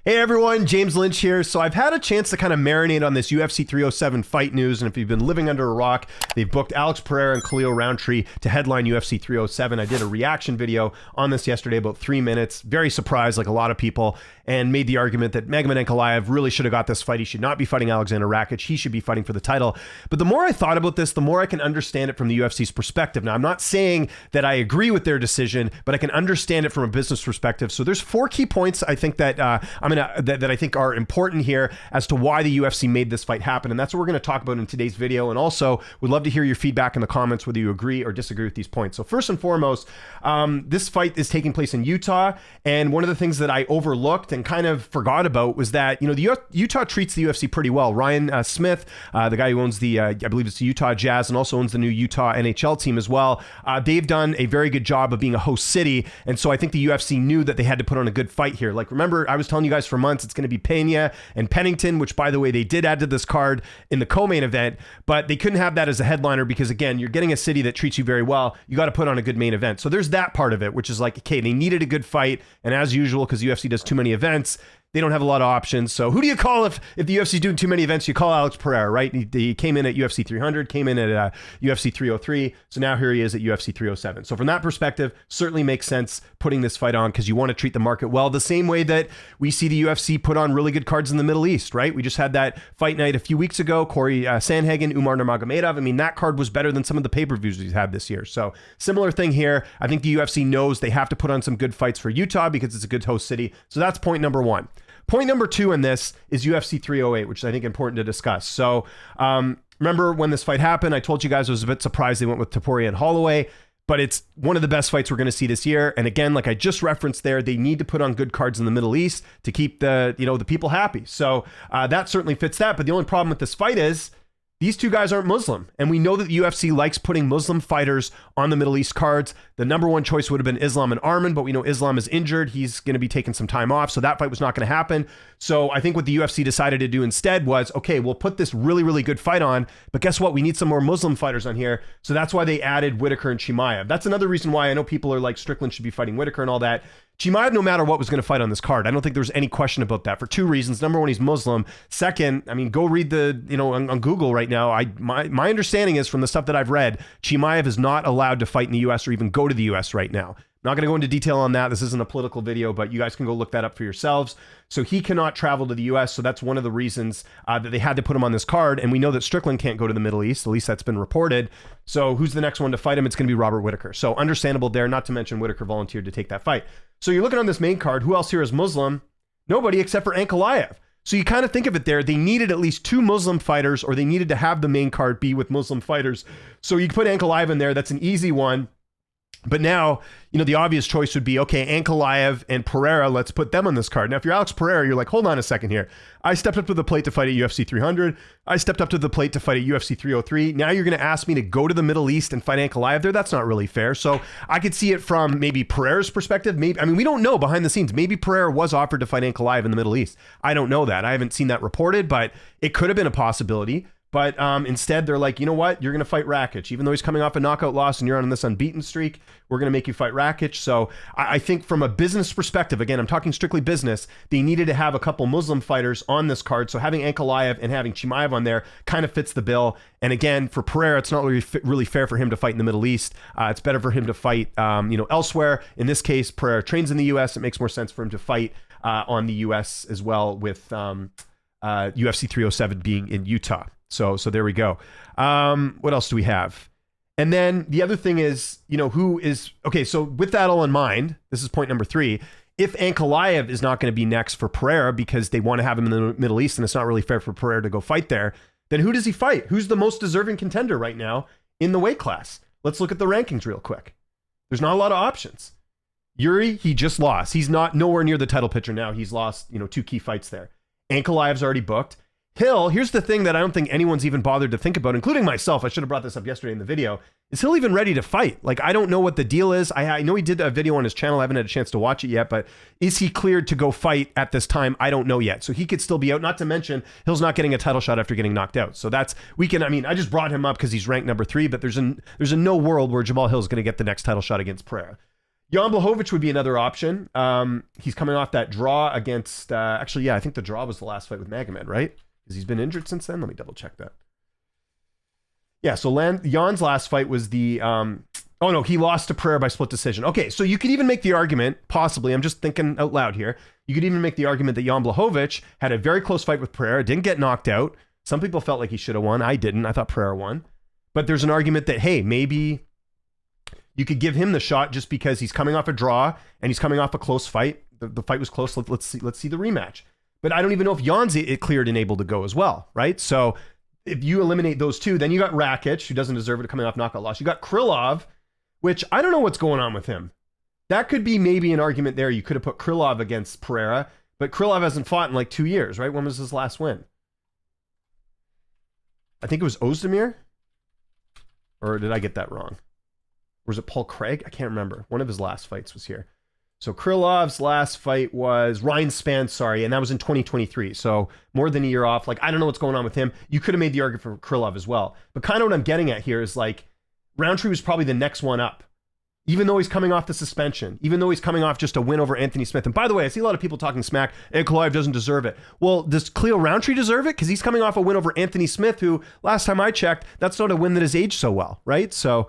Hey everyone, James Lynch here. So I've had a chance to kind of marinate on this UFC 307 fight news, and if you've been living under a rock, they've booked Alex Pereira and Khalil Rountree to headline UFC 307. I did a reaction video on this yesterday, about 3 minutes. Very surprised, like a lot of people, and made the argument that Magomed Ankalaev really should have got this fight. He should not be fighting Alexander Rakic. He should be fighting for the title. But the more I thought about this, the more I can understand it from the UFC's perspective. Now, I'm not saying that I agree with their decision, but I can understand it from a business perspective. So there's 4 key points I think that that I think are important here as to why the UFC made this fight happen. And that's what we're going to talk about in today's video. And also, we'd love to hear your feedback in the comments, whether you agree or disagree with these points. So first and foremost, this fight is taking place in Utah. And one of the things that I overlooked and kind of forgot about was that, you know, the Utah treats the UFC pretty well. Ryan Smith, the guy who owns the, I believe it's the Utah Jazz, and also owns the new Utah NHL team as well. They've done a very good job of being a host city. And so I think the UFC knew that they had to put on a good fight here. Like, remember, I was telling you guys for months, it's going to be Pena and Pennington, which, by the way, they did add to this card in the co-main event, but they couldn't have that as a headliner because, again, you're getting a city that treats you very well. You got to put on a good main event. So there's that part of it, which is like, okay, they needed a good fight. And as usual, because UFC does too many events, they don't have a lot of options. So who do you call if the UFC is doing too many events? You call Alex Pereira, right? He came in at UFC 300, came in at UFC 303. So now here he is at UFC 307. So from that perspective, certainly makes sense putting this fight on because you want to treat the market well, the same way that we see the UFC put on really good cards in the Middle East, right? We just had that fight night a few weeks ago, Corey Sandhagen, Umar Nurmagomedov. I mean, that card was better than some of the pay-per-views we've had this year. So similar thing here. I think the UFC knows they have to put on some good fights for Utah because it's a good host city. So that's point number 1. Point number 2 in this is UFC 308, which is, I think, important to discuss. So remember when this fight happened, I told you guys I was a bit surprised they went with Topuria and Holloway, but it's one of the best fights we're going to see this year. And again, like I just referenced there, they need to put on good cards in the Middle East to keep the people happy. So that certainly fits that. But the only problem with this fight is these two guys aren't Muslim. And we know that the UFC likes putting Muslim fighters on the Middle East cards. The number 1 choice would have been Islam and Arman, but we know Islam is injured. He's going to be taking some time off. So that fight was not going to happen. So I think what the UFC decided to do instead was, okay, we'll put this really, really good fight on. But guess what? We need some more Muslim fighters on here. So that's why they added Whitaker and Chimaev. That's another reason why I know people are like Strickland should be fighting Whitaker and all that. Chimaev, no matter what, was going to fight on this card. I don't think there's any question about that for 2 reasons. Number 1, he's Muslim. Second, I mean, go read on Google right now. My understanding is from the stuff that I've read, Chimaev is not allowed to fight in the U.S. or even go to the U.S. right now. Not going to go into detail on that. This isn't a political video, but you guys can go look that up for yourselves. So he cannot travel to the U.S. So that's one of the reasons that they had to put him on this card. And we know that Strickland can't go to the Middle East. At least that's been reported. So who's the next one to fight him? It's going to be Robert Whitaker. So understandable there, not to mention Whitaker volunteered to take that fight. So you're looking on this main card. Who else here is Muslim? Nobody except for Ankalaev. So you kind of think of it there. They needed at least 2 Muslim fighters, or they needed to have the main card be with Muslim fighters. So you put Ankalaev in there. That's an easy one. But now, the obvious choice would be, okay, Ankalaev and Pereira, let's put them on this card. Now, if you're Alex Pereira, you're like, hold on a second here. I stepped up to the plate to fight at UFC 300. I stepped up to the plate to fight at UFC 303. Now you're going to ask me to go to the Middle East and fight Ankalaev there? That's not really fair. So I could see it from maybe Pereira's perspective. We don't know behind the scenes. Maybe Pereira was offered to fight Ankalaev in the Middle East. I don't know that. I haven't seen that reported, but it could have been a possibility. But instead, they're like, you know what? You're going to fight Rakic. Even though he's coming off a knockout loss and you're on this unbeaten streak, we're going to make you fight Rakic. So I think from a business perspective, again, I'm talking strictly business, they needed to have a couple Muslim fighters on this card. So having Ankalaev and having Chimaev on there kind of fits the bill. And again, for Pereira, it's not really fair for him to fight in the Middle East. It's better for him to fight elsewhere. In this case, Pereira trains in the U.S. It makes more sense for him to fight on the U.S. as well, with UFC 307 being in Utah. So there we go. What else do we have? And then the other thing is, who is, okay, so with that all in mind, this is point number 3. If Ankalaev is not going to be next for Pereira because they want to have him in the Middle East and it's not really fair for Pereira to go fight there, then who does he fight? Who's the most deserving contender right now in the weight class? Let's look at the rankings real quick. There's not a lot of options. Yuri, he just lost. He's not nowhere near the title picture now. He's lost, 2 key fights there. Ankalaev's already booked. Hill, here's the thing that I don't think anyone's even bothered to think about, including myself. I should have brought this up yesterday in the video. Is Hill even ready to fight? Like, I don't know what the deal is. I know he did a video on his channel. I haven't had a chance to watch it yet, but is he cleared to go fight at this time? I don't know yet. So he could still be out. Not to mention, Hill's not getting a title shot after getting knocked out. So I just brought him up because he's ranked number 3, but there's a no world where Jamal Hill's going to get the next title shot against Pereira. Jan Blachowicz would be another option. He's coming off that draw against, actually, yeah, I think the draw was the last fight with Magomed, right? Because he's been injured since then. Let me double check that. Yeah, so Jan's last fight was the, oh no, he lost to Pereira by split decision. Okay, so you could even make the argument, possibly, I'm just thinking out loud here, you could even make the argument that Jan Blachowicz had a very close fight with Pereira, didn't get knocked out. Some people felt like he should have won. I didn't. I thought Pereira won. But there's an argument that, hey, maybe you could give him the shot just because he's coming off a draw and he's coming off a close fight. The fight was close. Let's see the rematch. But I don't even know if Jan's it cleared and able to go as well, right? So if you eliminate those two, then you got Rakic, who doesn't deserve it, coming off knockout loss. You got Krylov, which I don't know what's going on with him. That could be maybe an argument there. You could have put Krylov against Pereira, but Krylov hasn't fought in like 2 years, right? When was his last win? I think it was Ozdemir. Or did I get that wrong? Or was it Paul Craig? I can't remember. One of his last fights was here. So Krylov's last fight was Ryan Spann, sorry, and that was in 2023. So more than a year off. Like, I don't know what's going on with him. You could have made the argument for Krylov as well. But kind of what I'm getting at here is like, Rountree was probably the next one up. Even though he's coming off the suspension, even though he's coming off just a win over Anthony Smith. And by the way, I see a lot of people talking smack, Ankalaev doesn't deserve it. Well, does Khalil Rountree deserve it? Because he's coming off a win over Anthony Smith, who, last time I checked, that's not a win that has aged so well, right? So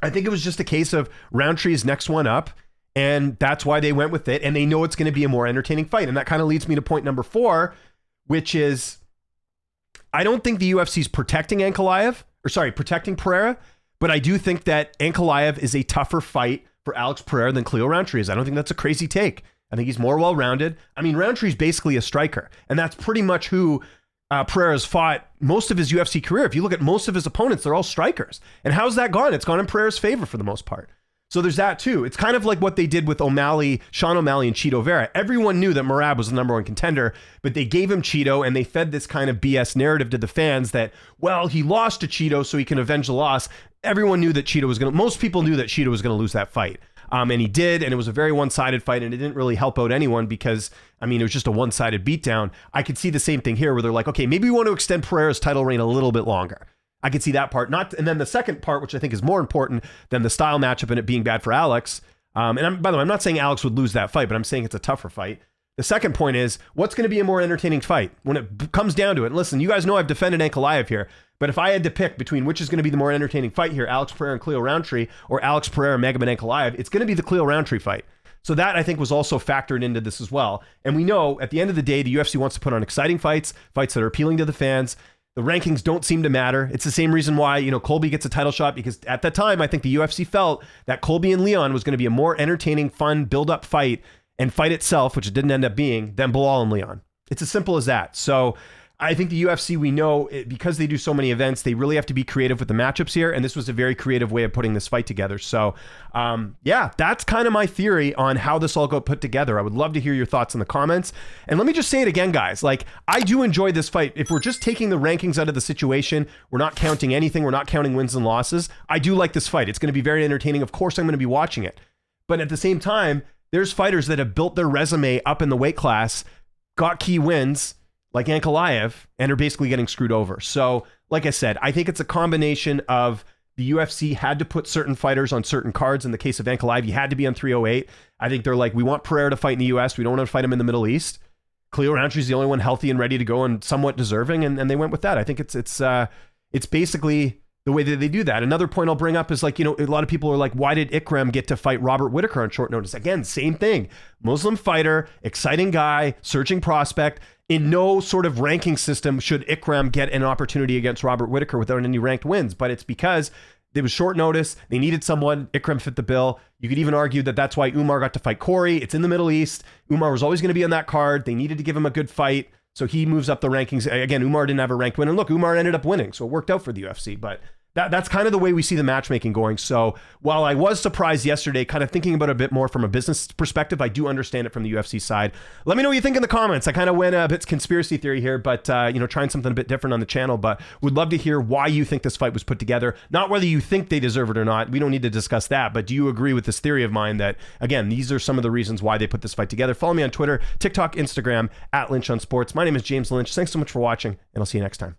I think it was just a case of Rountree's next one up, and that's why they went with it, and they know it's going to be a more entertaining fight. And that kind of leads me to point number 4, which is, I don't think the UFC's protecting Pereira, but I do think that Ankalaev is a tougher fight for Alex Pereira than Khalil Rountree is. I don't think that's a crazy take. I think he's more well-rounded. I mean, Rountree's basically a striker, and that's pretty much who Pereira's fought most of his UFC career. If you look at most of his opponents, they're all strikers. And how's that gone? It's gone in Pereira's favor for the most part. So there's that too. It's kind of like what they did with Sean O'Malley and Cheeto Vera. Everyone knew that Merab was the number one contender, but they gave him Cheeto and they fed this kind of BS narrative to the fans that, well, he lost to Cheeto so he can avenge the loss. Everyone knew that most people knew that Cheeto was going to lose that fight. And he did, and it was a very one-sided fight, and it didn't really help out anyone because, I mean, it was just a one-sided beatdown. I could see the same thing here where they're like, okay, maybe we want to extend Pereira's title reign a little bit longer. I could see that part. And then the second part, which I think is more important than the style matchup and it being bad for Alex. By the way, I'm not saying Alex would lose that fight, but I'm saying it's a tougher fight. The second point is, what's going to be a more entertaining fight when it comes down to it? And listen, you guys know I've defended Ankalaev here, but if I had to pick between which is going to be the more entertaining fight here, Alex Pereira and Khalil Rountree, or Alex Pereira and Magomed Ankalaev, it's going to be the Khalil Rountree fight. So that, I think, was also factored into this as well. And we know, at the end of the day, the UFC wants to put on exciting fights that are appealing to the fans. The rankings don't seem to matter. It's the same reason why, Colby gets a title shot, because at that time, I think the UFC felt that Colby and Leon was going to be a more entertaining, fun, build-up fight, and fight itself, which it didn't end up being, than Bilal and Leon. It's as simple as that. So I think the UFC, we know, because they do so many events, they really have to be creative with the matchups here, and this was a very creative way of putting this fight together. So, yeah, that's kind of my theory on how this all got put together. I would love to hear your thoughts in the comments. And let me just say it again, guys. Like, I do enjoy this fight. If we're just taking the rankings out of the situation, we're not counting anything, we're not counting wins and losses, I do like this fight. It's going to be very entertaining. Of course, I'm going to be watching it. But at the same time, there's fighters that have built their resume up in the weight class, got key wins, like Ankalaev, and are basically getting screwed over. So, like I said, I think it's a combination of the UFC had to put certain fighters on certain cards. In the case of Ankalaev, you had to be on 308. I think they're like, we want Pereira to fight in the US. We don't want to fight him in the Middle East. Khalil Rountree's the only one healthy and ready to go and somewhat deserving, and they went with that. I think it's basically the way that they do that. Another point I'll bring up is, like, a lot of people are like, why did Ikram get to fight Robert Whittaker on short notice? Again, same thing. Muslim fighter, exciting guy, surging prospect. In no sort of ranking system should Ikram get an opportunity against Robert Whittaker without any ranked wins, but it's because it was short notice. They needed someone. Ikram fit the bill. You could even argue that that's why Umar got to fight Corey. It's in the Middle East. Umar was always going to be on that card. They needed to give him a good fight, so he moves up the rankings. Again, Umar didn't have a ranked win, and look, Umar ended up winning, so it worked out for the UFC, but that's kind of the way we see the matchmaking going. So while I was surprised yesterday, kind of thinking about it a bit more from a business perspective, I do understand it from the UFC side. Let me know what you think in the comments. I kind of went a bit conspiracy theory here, but trying something a bit different on the channel, but would love to hear why you think this fight was put together. Not whether you think they deserve it or not. We don't need to discuss that, but do you agree with this theory of mine that, again, these are some of the reasons why they put this fight together? Follow me on Twitter, TikTok, Instagram, @LynchOnSports. My name is James Lynch. Thanks so much for watching, and I'll see you next time.